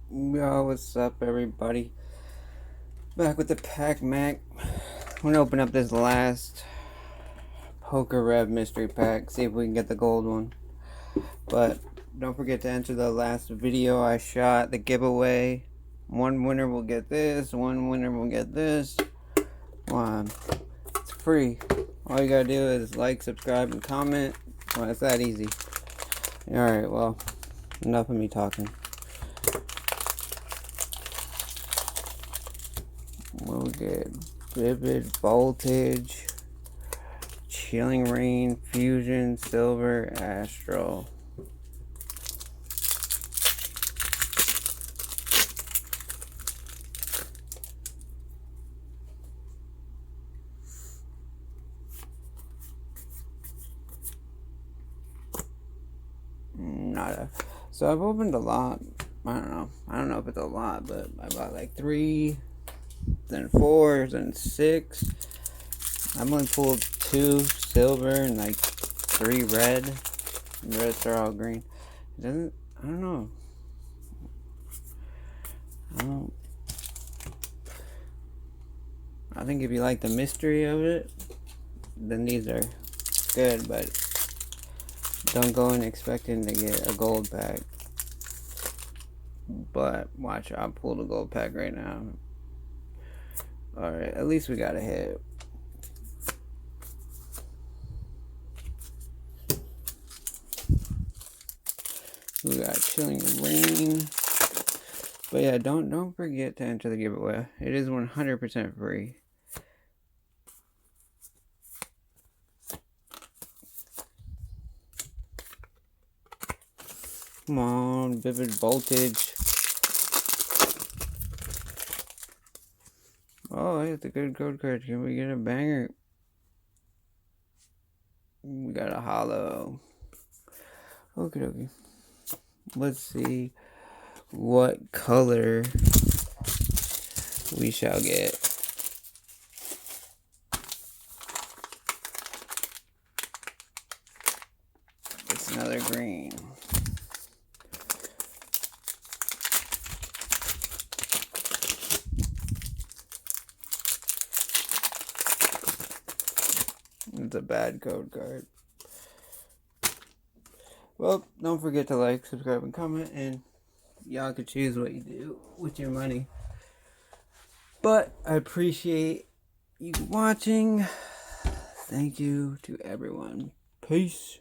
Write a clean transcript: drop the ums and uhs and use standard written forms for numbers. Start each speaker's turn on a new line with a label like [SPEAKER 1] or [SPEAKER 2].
[SPEAKER 1] Yo, what's up, everybody? Back with the Pac Mac. I'm gonna open up this last PokeRev mystery pack, see if we can get the gold one. But don't forget to enter the last video I shot, the giveaway. One winner will get this, one winner will get this. One. It's free. All you gotta do is like, subscribe, and comment. Well, it's that easy. Alright, well, enough of me talking. We'll get Vivid Voltage, Chilling Rain, Fusion, Silver, Astral. Nada. So I've opened a lot. I don't know if it's a lot, but I bought like 3, then 4, then 6. I've only pulled 2 silver and like 3 red. And the rest are all green. It doesn't. I don't know. I think if you like the mystery of it, then these are good, but don't go in expecting to get a gold pack. But watch, I'll pull the gold pack right now. Alright, at least we got a hit. We got Chilling Rain. But yeah, don't forget to enter the giveaway. It is 100% free. Come on, Vivid Voltage. Oh, it's a good code card. Can we get a banger? We got a hollow. Okay. Let's see what color we shall get. It's another green. It's a bad code card. Well, don't forget to like, subscribe, and comment, and y'all can choose what you do with your money. But I appreciate you watching. Thank you to everyone. Peace.